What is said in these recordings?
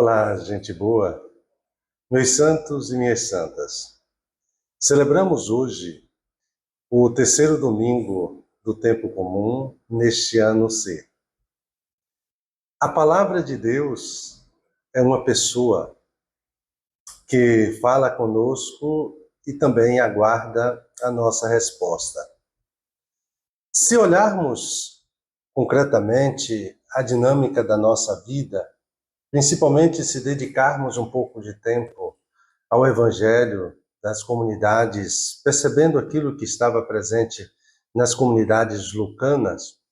Olá, gente boa, meus santos e minhas santas. Celebramos hoje o terceiro domingo do tempo comum neste ano C. A palavra de Deus é uma pessoa que fala conosco e também aguarda a nossa resposta. Se olharmos concretamente a dinâmica da nossa vida, principalmente se dedicarmos um pouco de tempo ao Evangelho das comunidades, percebendo aquilo que estava presente nas comunidades lucanas,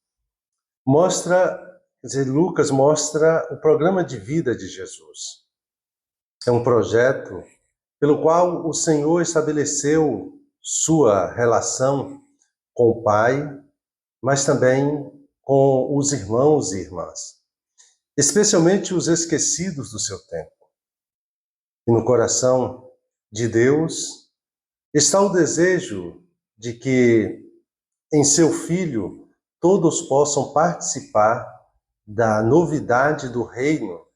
Lucas mostra o programa de vida de Jesus. É um projeto pelo qual o Senhor estabeleceu sua relação com o Pai, mas também com os irmãos e irmãs, especialmente os esquecidos do seu tempo. E no coração de Deus está o desejo de que em seu Filho todos possam participar da novidade do reino,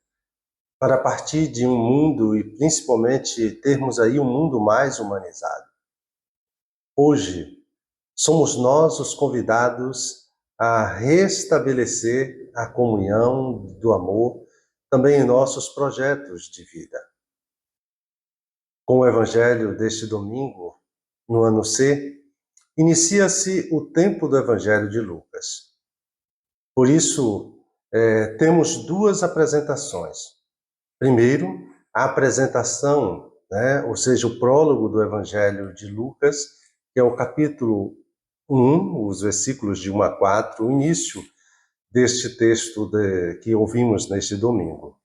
para partir de um mundo e principalmente termos aí um mundo mais humanizado. Hoje, somos nós os convidados a restabelecer a comunhão do amor também em nossos projetos de vida. Com o Evangelho deste domingo, no ano C, inicia-se o tempo do Evangelho de Lucas. Por isso, temos duas apresentações. Primeiro, a apresentação, ou seja, o prólogo do Evangelho de Lucas, que é o capítulo 1, os versículos de 1 a 4, o início deste texto que ouvimos neste domingo.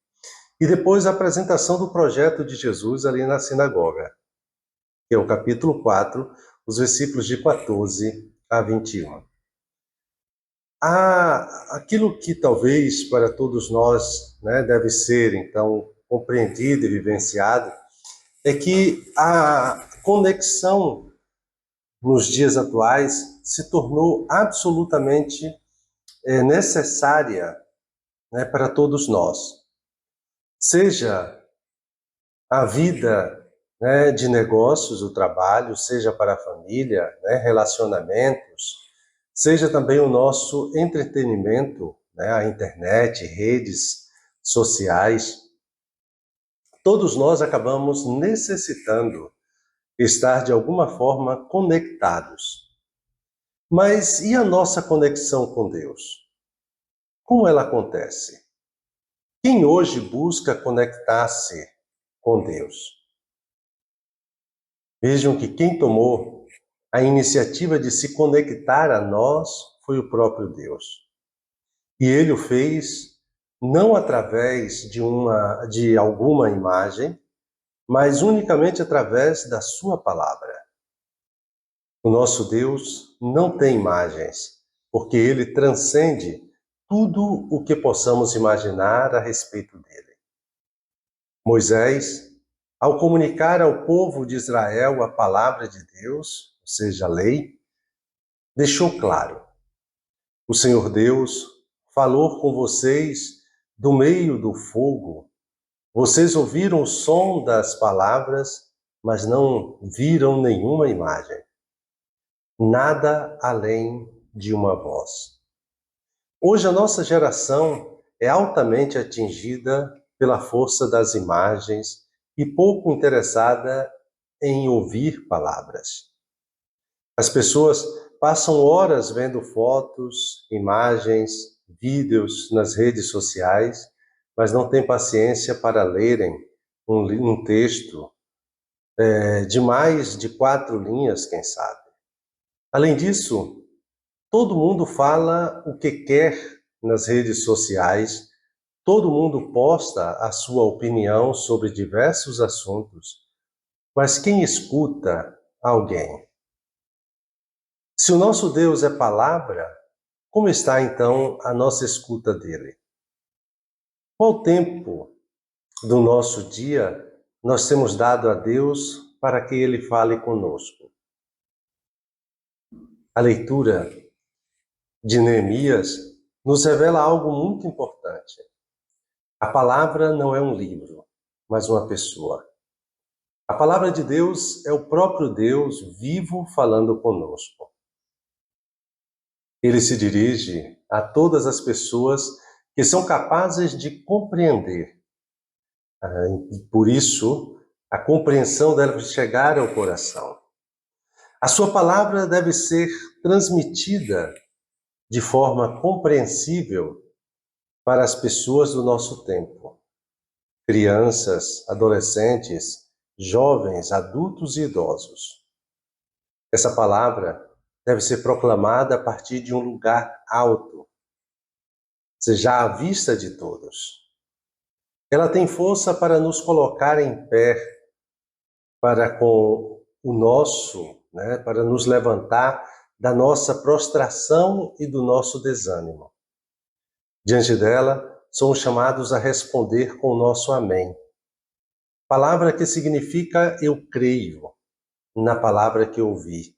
E depois a apresentação do projeto de Jesus ali na sinagoga, que é o capítulo 4, os versículos de 14 a 21. Aquilo que talvez para todos nós deve ser, então, compreendido e vivenciado, é que a conexão nos dias atuais se tornou absolutamente necessária para todos nós. Seja a vida de negócios, o trabalho, seja para a família, relacionamentos, seja também o nosso entretenimento, a internet, redes sociais. Todos nós acabamos necessitando estar de alguma forma conectados. Mas e a nossa conexão com Deus? Como ela acontece? Quem hoje busca conectar-se com Deus? Vejam que quem tomou a iniciativa de se conectar a nós foi o próprio Deus. E ele o fez não através de alguma imagem, mas unicamente através da sua palavra. O nosso Deus não tem imagens, porque ele transcende tudo o que possamos imaginar a respeito dele. Moisés, ao comunicar ao povo de Israel a palavra de Deus, ou seja, a lei, deixou claro: o Senhor Deus falou com vocês do meio do fogo. Vocês ouviram o som das palavras, mas não viram nenhuma imagem. Nada além de uma voz. Hoje a nossa geração é altamente atingida pela força das imagens e pouco interessada em ouvir palavras. As pessoas passam horas vendo fotos, imagens, vídeos nas redes sociais, mas não têm paciência para lerem um texto de mais de 4 linhas, quem sabe. Além disso, todo mundo fala o que quer nas redes sociais, todo mundo posta a sua opinião sobre diversos assuntos, mas quem escuta alguém? Se o nosso Deus é palavra, como está então a nossa escuta dele? Qual tempo do nosso dia nós temos dado a Deus para que ele fale conosco? A leitura de Neemias nos revela algo muito importante. A palavra não é um livro, mas uma pessoa. A palavra de Deus é o próprio Deus vivo falando conosco. Ele se dirige a todas as pessoas que são capazes de compreender. E por isso, a compreensão deve chegar ao coração. A sua palavra deve ser transmitida de forma compreensível para as pessoas do nosso tempo. Crianças, adolescentes, jovens, adultos e idosos. Essa palavra deve ser proclamada a partir de um lugar alto, seja à vista de todos. Ela tem força para nos colocar em pé, para com o nosso, para nos levantar da nossa prostração e do nosso desânimo. Diante dela, somos chamados a responder com o nosso amém. Palavra que significa eu creio na palavra que ouvi.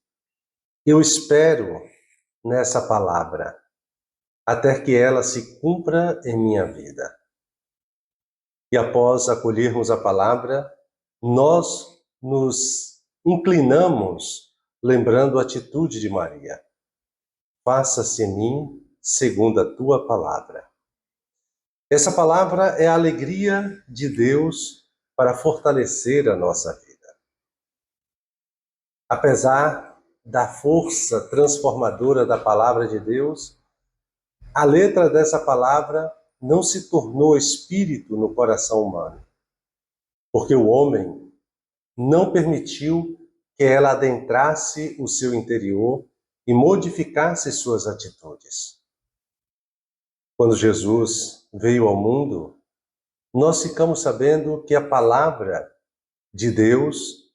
Eu espero nessa palavra, até que ela se cumpra em minha vida. E após acolhermos a palavra, nós nos inclinamos lembrando a atitude de Maria. Faça-se em mim segundo a tua palavra. Essa palavra é a alegria de Deus para fortalecer a nossa vida. Apesar da força transformadora da palavra de Deus, a letra dessa palavra não se tornou espírito no coração humano, porque o homem não permitiu que ela adentrasse o seu interior e modificasse suas atitudes. Quando Jesus veio ao mundo, nós ficamos sabendo que a palavra de Deus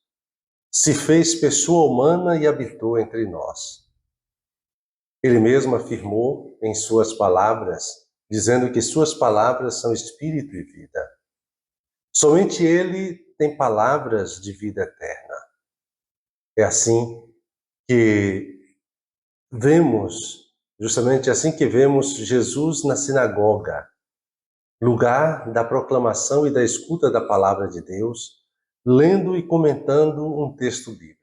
se fez pessoa humana e habitou entre nós. Ele mesmo afirmou em suas palavras, dizendo que suas palavras são espírito e vida. Somente ele tem palavras de vida eterna. É assim que vemos, justamente assim que vemos Jesus na sinagoga, lugar da proclamação e da escuta da palavra de Deus, lendo e comentando um texto bíblico.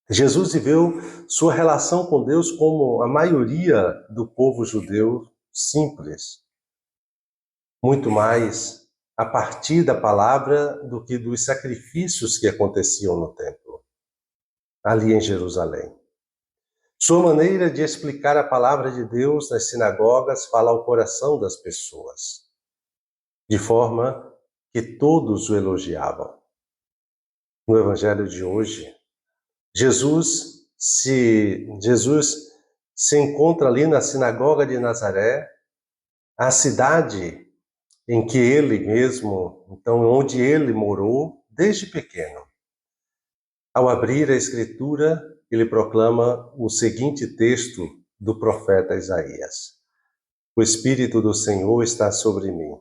Jesus viveu sua relação com Deus como a maioria do povo judeu simples, muito mais a partir da palavra do que dos sacrifícios que aconteciam no templo, ali em Jerusalém. Sua maneira de explicar a palavra de Deus nas sinagogas fala ao coração das pessoas, de forma que todos o elogiavam. No evangelho de hoje, Jesus se encontra ali na sinagoga de Nazaré, a cidade em que ele mesmo, então onde ele morou desde pequeno. Ao abrir a escritura, ele proclama o seguinte texto do profeta Isaías: O Espírito do Senhor está sobre mim,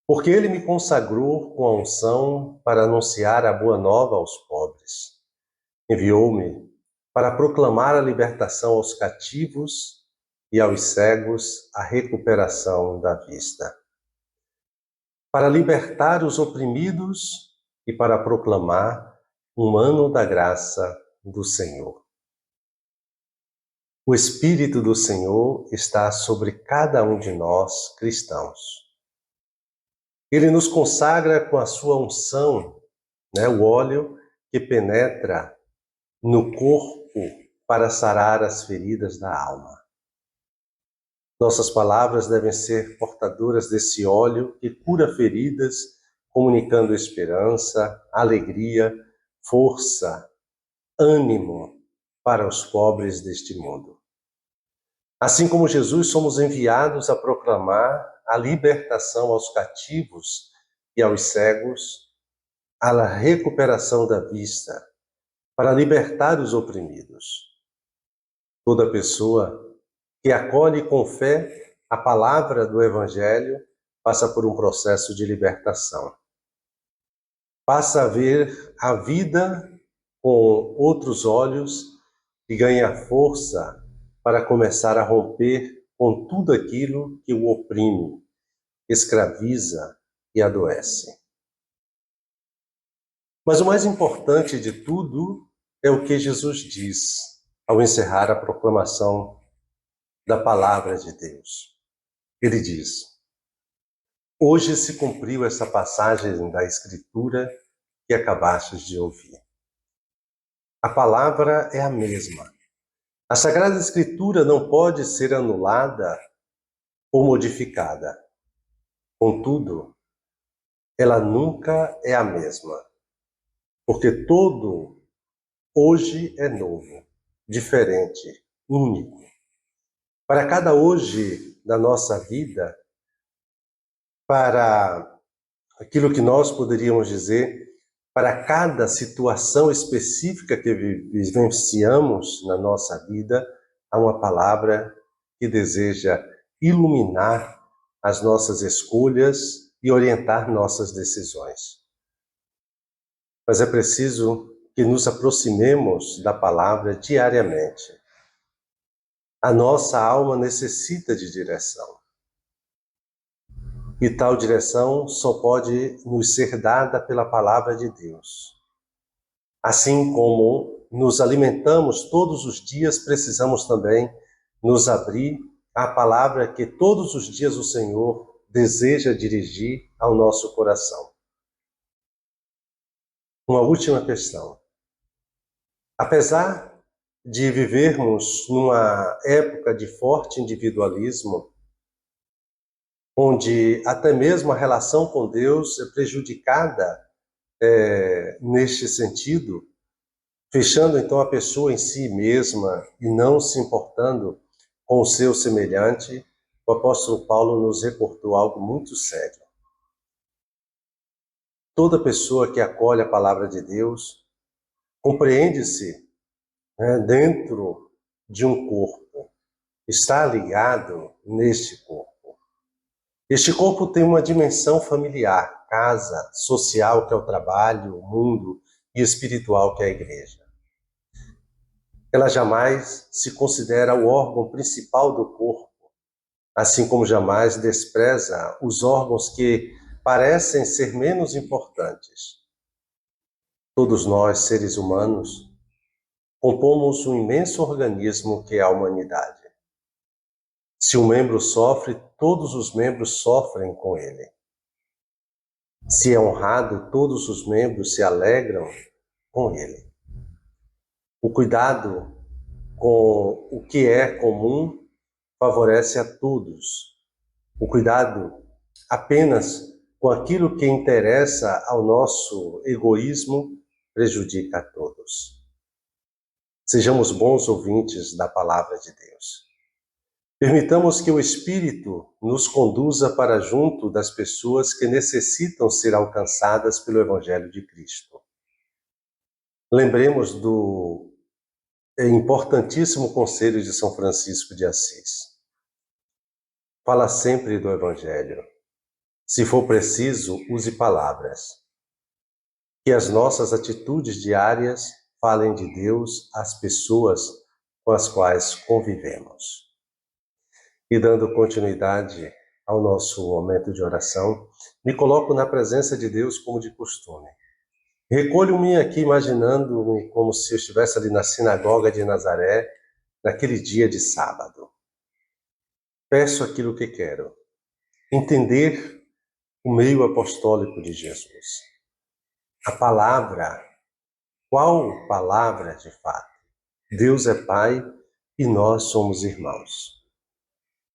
porque ele me consagrou com a unção para anunciar a boa nova aos pobres. Enviou-me para proclamar a libertação aos cativos e aos cegos a recuperação da vista, para libertar os oprimidos e para proclamar um ano da graça do Senhor. O Espírito do Senhor está sobre cada um de nós, cristãos. Ele nos consagra com a sua unção, o óleo que penetra no corpo para sarar as feridas da alma. Nossas palavras devem ser portadoras desse óleo que cura feridas, comunicando esperança, alegria, força, ânimo para os pobres deste mundo. Assim como Jesus, somos enviados a proclamar a libertação aos cativos e aos cegos, a recuperação da vista, para libertar os oprimidos. Toda pessoa que acolhe com fé a palavra do Evangelho passa por um processo de libertação. Passa a ver a vida com outros olhos e ganha força para começar a romper com tudo aquilo que o oprime, escraviza e adoece. Mas o mais importante de tudo é o que Jesus diz ao encerrar a proclamação da palavra de Deus. Ele diz: hoje se cumpriu essa passagem da Escritura que acabastes de ouvir. A palavra é a mesma. A Sagrada Escritura não pode ser anulada ou modificada. Contudo, ela nunca é a mesma, porque todo hoje é novo, diferente, único. Para cada hoje da nossa vida, para aquilo que nós poderíamos dizer, para cada situação específica que vivenciamos na nossa vida, há uma palavra que deseja iluminar as nossas escolhas e orientar nossas decisões. Mas é preciso que nos aproximemos da palavra diariamente. A nossa alma necessita de direção. E tal direção só pode nos ser dada pela palavra de Deus. Assim como nos alimentamos todos os dias, precisamos também nos abrir à palavra que todos os dias o Senhor deseja dirigir ao nosso coração. Uma última questão. Apesar de vivermos numa época de forte individualismo, onde até mesmo a relação com Deus é prejudicada neste sentido, fechando então a pessoa em si mesma e não se importando com o seu semelhante, o apóstolo Paulo nos recordou algo muito sério. Toda pessoa que acolhe a palavra de Deus compreende-se dentro de um corpo, está ligado neste corpo. Este corpo tem uma dimensão familiar, casa, social, que é o trabalho, o mundo, e espiritual, que é a igreja. Ela jamais se considera o órgão principal do corpo, assim como jamais despreza os órgãos que parecem ser menos importantes. Todos nós, seres humanos, compomos um imenso organismo que é a humanidade. Se um membro sofre, todos os membros sofrem com ele. Se é honrado, todos os membros se alegram com ele. O cuidado com o que é comum favorece a todos. O cuidado apenas com aquilo que interessa ao nosso egoísmo prejudica a todos. Sejamos bons ouvintes da palavra de Deus. Permitamos que o Espírito nos conduza para junto das pessoas que necessitam ser alcançadas pelo Evangelho de Cristo. Lembremos do importantíssimo conselho de São Francisco de Assis. Fala sempre do Evangelho. Se for preciso, use palavras. Que as nossas atitudes diárias falem de Deus às pessoas com as quais convivemos. E dando continuidade ao nosso momento de oração, me coloco na presença de Deus como de costume. Recolho-me aqui imaginando-me como se eu estivesse ali na sinagoga de Nazaré, naquele dia de sábado. Peço aquilo que quero, entender o meio apostólico de Jesus. A palavra, qual palavra de fato? Deus é Pai e nós somos irmãos.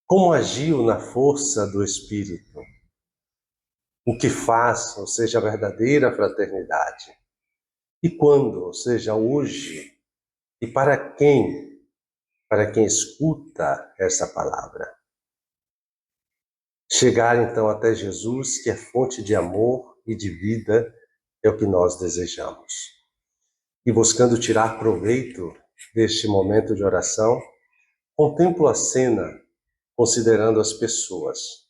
Como agiu na força do Espírito? O que faz, ou seja, a verdadeira fraternidade? E quando, ou seja, hoje? E para quem? Para quem escuta essa palavra. Chegar então até Jesus, que é fonte de amor e de vida, é o que nós desejamos. E buscando tirar proveito deste momento de oração, contemplo a cena, considerando as pessoas,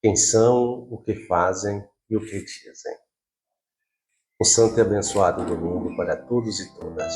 quem são, o que fazem e o que dizem. Um santo e abençoado domingo para todos e todas.